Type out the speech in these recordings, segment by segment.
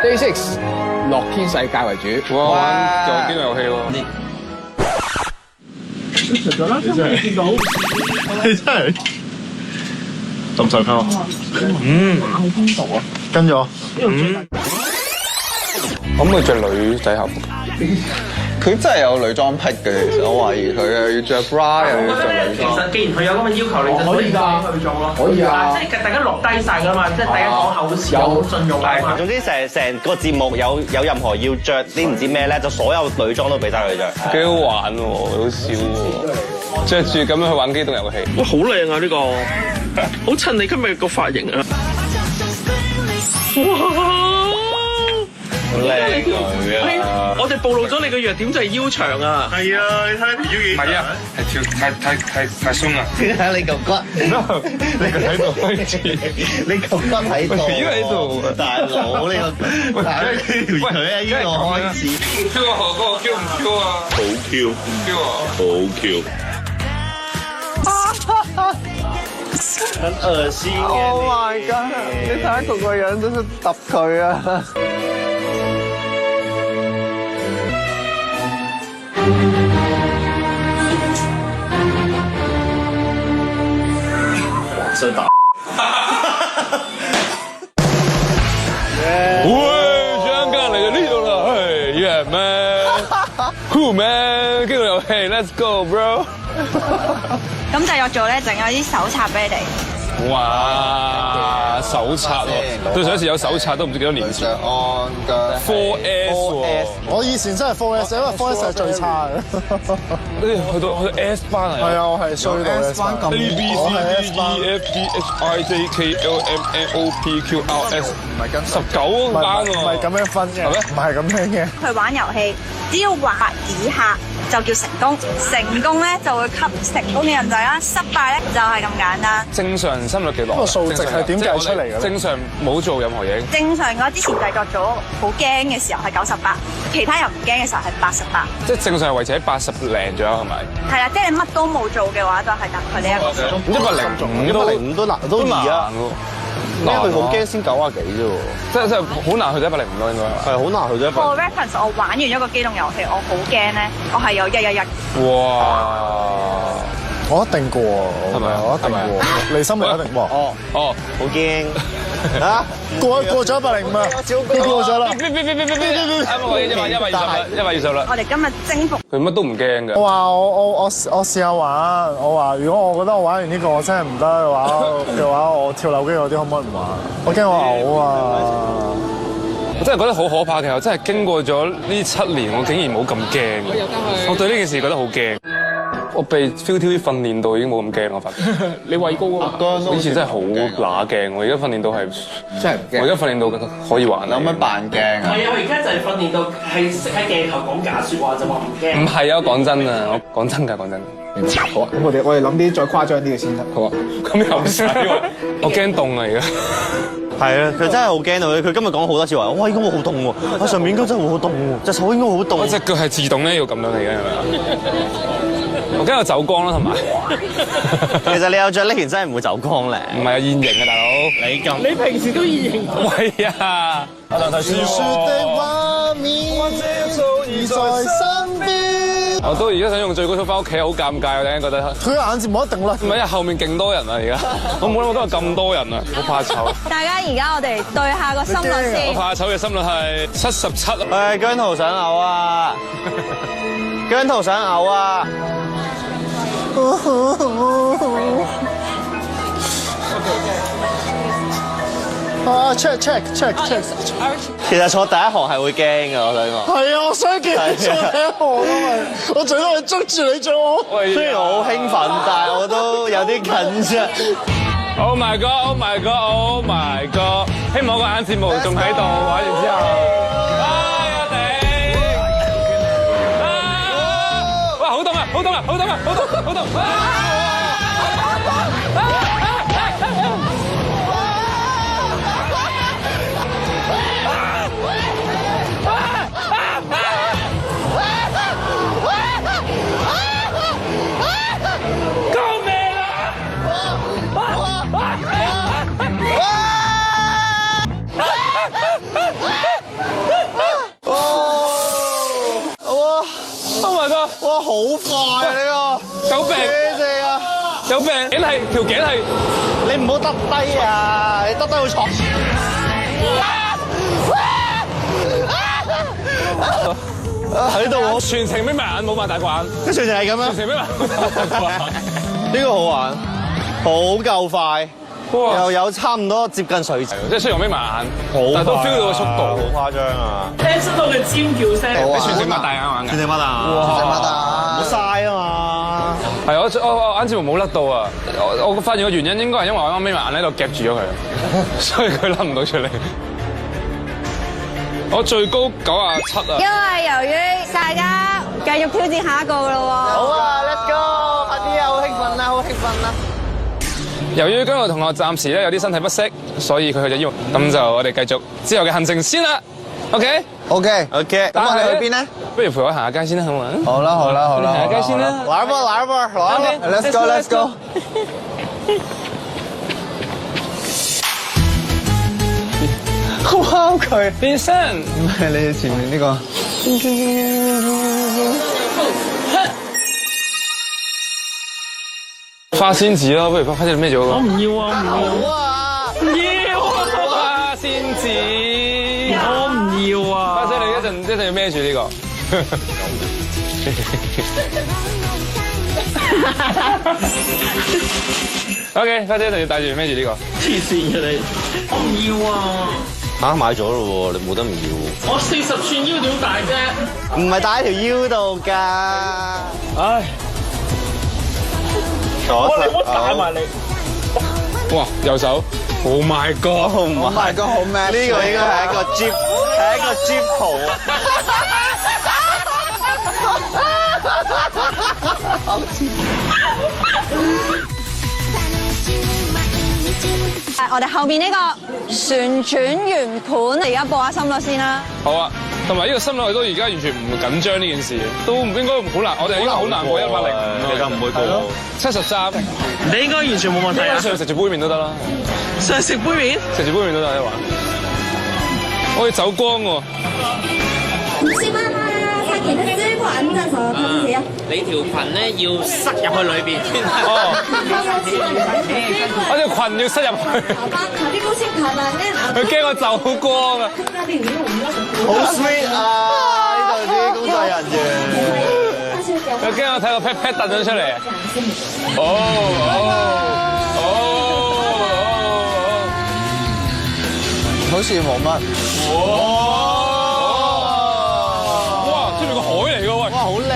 Day 6樂天世界為主。哇！就邊個遊戲喎？你真係咁上溝？喺邊度啊？跟咗。可唔可以着女仔校服？佢真係有女裝癖嘅，其實我懷疑佢又要着 bra 又要着女裝。其實既然佢有咁嘅要求，你就可以去做咯。可以啊，即係大家落低晒㗎嘛，即係大家講口詞有信用啊嘛。總之成個節目有任何要着啲唔知咩咧，就所有女裝都俾晒佢着。幾好玩喎，好笑喎！着住咁樣去玩機動遊戲。哇，好靚啊呢個，好襯你今日個髮型啊！哇！好靚女啊！我哋暴露咗你個弱點就係腰長啊！係啊，你睇條腰唔係啊，係跳太鬆啊！睇下你嚿骨，你個喺度開始，你嚿骨喺度，條腰喺度，大佬呢個，但係呢條腿喺呢度開始。跳啊，哥哥，跳唔跳啊？好 Q，跳啊！好 Q。很惡心啊 Oh my god！你睇下佢個樣真係揼佢啊！真打。喂，香港嚟嘅呢度啦，係 Yeah man，Who man？機動遊戲 ，Let's go bro！咁製作組咧整咗啲手冊俾你哋。哇，手冊喎，對上一次有手冊都唔知幾多年前。安嘅 4S 喎，我以前真係 4S， 因為 4S 係最差嘅。去到 S 班啊！係啊，我係衰到 S 班咁。 A B C D E F G H I J K L M N O P Q R S， 唔係跟19班喎，唔係咁樣分嘅，係咩？唔係咁樣嘅。去玩遊戲，只要畫以下就叫成功，成功咧就會吸成功嘅人仔啦，失敗咧就係咁簡單。正常心率幾多？個數值係點計出嚟嘅咧？正常冇做任何嘢。正常嘅話，之前製作組好驚嘅時候係98，其他人唔驚嘅時候係88。即係正常係維持喺80零左右係咪？係啦，即係你乜都冇做嘅話，就係大概呢一個。 105都易啊，因為佢好驚先90幾啫喎，即係好難去到105咯，應該係好難去到100。For reference，我玩完一個機動遊戲，我好驚咧，我係有111。哇！我一定過，係咪啊我一定過，離心力一定過。哦，好驚啊！過咗105啊，過咗啦。我120啦。我哋今日征服。佢乜都唔驚嘅。我話我試下玩，我話如果我覺得我玩完呢個我真係唔得嘅話，我跳樓機嗰啲可唔可以唔玩？我驚我嘔啊！我真係覺得好可怕嘅，我真係經過咗呢7年，我竟然冇咁驚。我對呢件事覺得好驚。我被 ViuTV 訓練到已經冇咁驚，我發覺。你畏高啊？以前真係好乸驚，我而家訓練到係真係唔驚。我而家訓練到可以玩。有乜扮驚啊？係啊，我而家就係訓練到係識喺鏡頭講假説話就話唔驚。唔係啊，講真啊，我講真㗎，講真。好啊，咁我哋諗啲再誇張啲嘅先得。好啊，咁又唔使喎，我驚凍啊而家。係啊，佢真係好驚到，佢今日講好多次話，哇應該會好凍喎，我上面應該真係會好凍喎，隻手應該會好凍。我隻腳係自動咧要咁樣嚟嘅，係咪啊？我驚我走光啦，同埋。其實你有着呢件真係唔會走光咧。唔係啊，現形啊，大佬。你平時都現形。喂啊！傳說的畫面已在身邊。我都而家想用最高速翻屋企，好尷尬，我突然間覺得。佢嘅眼睫冇一定甩。唔係啊，後面勁多人啊，而家。我冇諗過都有咁多人啊，好怕醜。大家而家我哋對下個心率先。我怕醜嘅心率係77。喂，姜濤想嘔啊！姜濤想嘔啊！啊 check。其實坐第一行係會驚㗎，我想講。係啊，我想見你坐第一行啊嘛，我最多係捉住你做。雖然我好興奮，但係我都有啲緊張。Oh my god! Oh my god! Oh my god! 希望個眼睫毛仲喺度，玩完之後。哇！好凍啊！好凍啊！好凍啊！好凍！好凍！ Oh my god！哇，好快啊呢個！有病！正啊！有病！頸係條頸係，你唔好耷低啊！你耷低會錯。喺度我全程眯埋眼冇擘大個眼，全程係咁樣。全程眯埋冇擘大個眼。呢個好玩，好夠快，又有差唔多接近垂直，即係雖然我眯埋眼，但係都 feel 到個速度，好誇張啊！聽出到佢尖叫聲，你全程擘大眼嘅，全程擘大眼，哇！唔好嘥啊嘛！係我眼睫毛冇甩到啊！我發現個原因應該係因為我啱眯埋眼喺度夾住咗佢，所以佢甩唔到出嚟。我最高97啊！因為由於大家繼續挑戰下一個咯喎。好啊 ，Let's go！快啲啊，好興奮啦，好興奮啦！由於姜濤同學暫時咧有啲身體不適，所以佢去咗醫院。咁就我哋繼續之後嘅行程先啦。OK， OK， OK，咁我哋去邊咧？不如陪我行下街先啦，好嘛？好啦好啦好啦，行下街先啦。來一波來一波來一波 Let's go Let's go。哇佢變身，唔係你前面呢個。花仙子咯，不如花仙子孭咗嗰個。我唔要啊，唔要，花仙子，我唔要啊。花姐你一陣要孭住呢個。OK，花姐一定要帶住孭住呢個。黐線嘅你，我唔要啊。嚇買咗咯喎，你冇得唔要。我40寸腰點大啫？唔係戴喺條腰度㗎。唉，我你唔好打埋你。哇，右手 ，Oh my God， 唔係個好 match。呢個應該係一個 Jeep， 係一個 Jeep 圖啊！我哋後邊呢個旋轉圓盤，而家播下心率先啦。好啊，同埋呢個心率都而家完全唔緊張呢件事，都唔應該好難，我哋應該好難過100，其實唔會過。 73，你應該完全冇問題啊。上食住杯麵都得啦，上食杯麵，食住杯麵都得一玩。我要走光喎。50萬啊！他給的最款的什麼東西啊？你條裙咧要塞入去裏邊。哦，我條裙要塞入去。好吧，考慮公司台版咧。佢驚我走光啊！好 sweet 啊！呢度啲工作人員。佢驚我睇個 pat pat 突咗出嚟。好似冇乜。哇！出面個海嚟㗎喂！哇，好靚！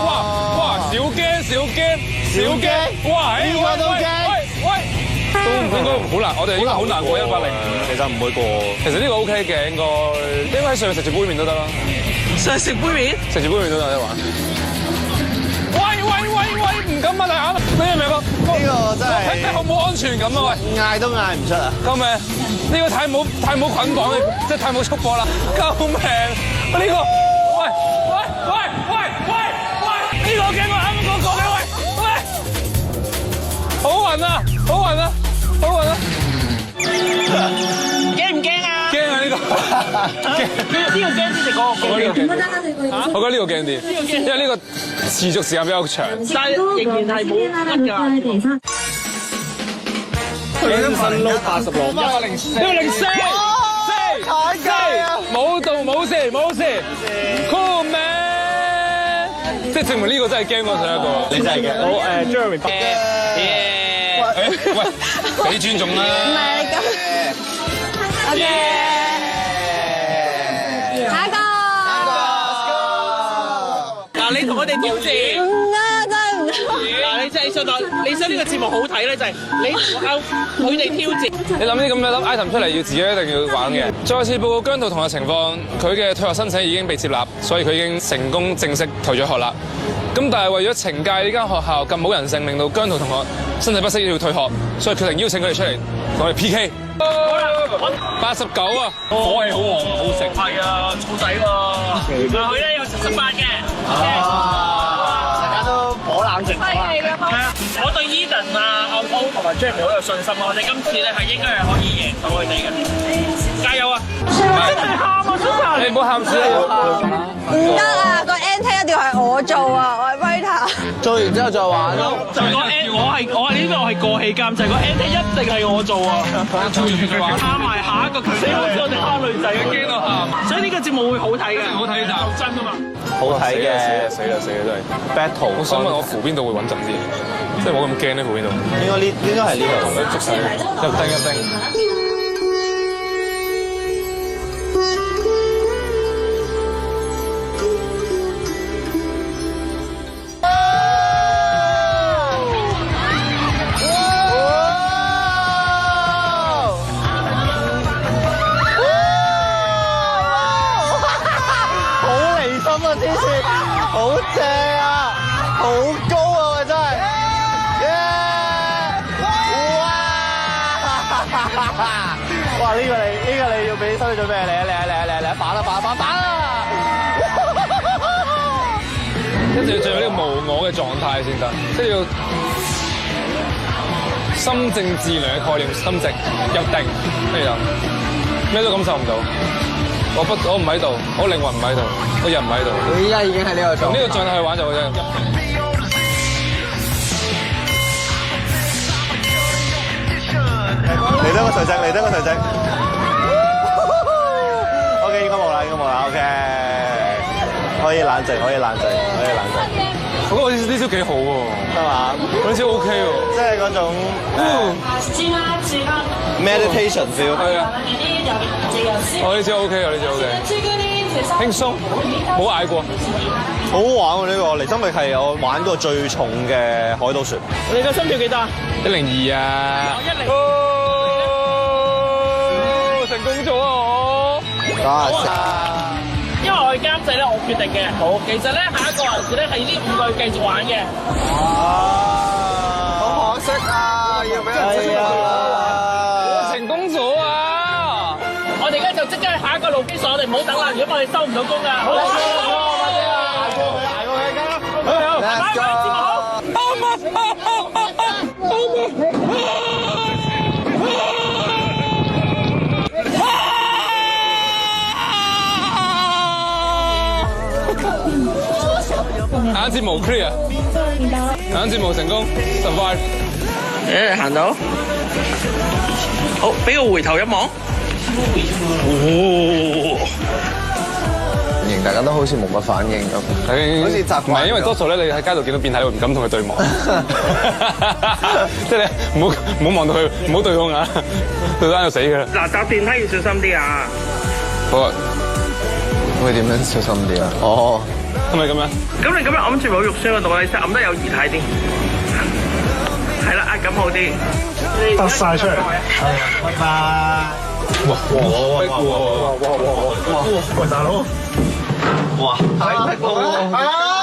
哇！小驚！哇！呢個都驚。都應該好難，我哋應該好難過100。其實唔會過。其實呢個 OK 嘅，應該喺上面食住杯麵都得啦。上食杯麵，食住杯麵都得一玩。喂！唔敢擘大眼，你明唔明啊？呢個真係好冇安全感啊！喂，嗌都嗌唔出啊！救命！呢個太冇捆綁，即係太冇束縛啦！救命！呢個，喂！呢個驚我啱啱講嘅喂！好暈啊！驚唔驚啊？驚啊！呢個呢個驚啲定嗰個驚？我覺得呢個驚啲，因為呢個持續時間比較長。但係仍然係冇乜㗎。健身撈104，太雞啊！冇事 ，cool man，即係證明呢個真係驚過上一個。你真係嘅。好Jeremy 喂，俾尊重啦。唔係你咁。OK。下一個。嗱，你同我哋挑戰。唔得，真係唔得。嗱，你真係你想呢個節目好睇咧，就係你佢哋挑戰。你諗啲咁嘅 item 出嚟，要自己一定要玩嘅。再次報告姜濤同學情況，佢嘅退學申請已經被接納，所以佢已經成功正式退咗學啦。咁但係為咗懲戒呢間學校咁冇人性，令到姜濤同學身體不適要退學，所以決定邀請佢哋出嚟同我哋 PK。89啊，火氣好旺，好食。係啊，燥底喎。佢咧有78嘅。大家都好冷靜。係啊，我對 Eden 啊、阿 O 同埋 Jeremy 好有信心啊！我哋今次咧係應該係可以贏到佢哋嘅，加油啊！唔係真係喊啊！真係。你唔好喊住啊！唔得啊！個 NT 一定要係我做啊！我係 Vita。做完之後再玩咯。就係個 N，我係呢個我係過氣監製，個 NT 一定係我做啊！喊埋下一個佢，死好似我哋蝦女仔嘅驚到喊。所以呢個節目會好睇嘅，好睇呢集真㗎嘛。好睇嘅，死啦真係 battle。我想問我扶邊度會穩陣啲，即係冇咁驚咧扶邊度。應該係呢度，捉晒一叮一叮。好正啊！好高啊！真係，哇！呢個你要俾心理準備，嚟，反啦！一定要進入呢個無我嘅狀態先得，即係要心靜自涼嘅概念，心靜入定，跟住就咩都感受唔到。我唔喺度，我靈魂唔喺度，我人唔喺度。佢依家已經係呢個狀態。用呢個狀態去玩就好啫。嚟多個垂直。OK， 應該冇啦。OK， 可以冷靜。我覺得呢招幾好喎，得嘛？呢招 OK 喎，即係嗰種 meditation feel。係啊。我呢招 OK，輕鬆，冇嗌過，好好玩喎！呢個離心力係我玩過最重嘅海盜船。你個心跳幾多？102啊！102，成功咗啊！我因為我係監製咧，我決定嘅。好，其實咧下一個環節咧係呢5個繼續玩嘅。好可惜啊！要俾人我成功咗啊！我哋而家就即刻去下一個路基所，我哋唔好等啦，如果我哋收唔到工㗎。好，捱過去，拜拜，節目好。眼睫毛 clear， 眼睫毛成功 survive。行到，好，俾個回頭一望。大家都好似冇乜反應咁，好似習慣。唔係因為多數咧，你喺街度見到變態，你會唔敢同佢對望。即係你唔好望到佢，唔好對佢眼，對眼就死㗎啦。嗱，搭電梯要小心啲啊！好啊，會點樣小心啲啊？哦，係咪咁樣？咁你咁樣揞住冇肉酸嗰度，你揞得有儀態啲。係啦，咁好啲。突晒出嚟。拜拜。哇！喂，大佬。哇！太逼喎！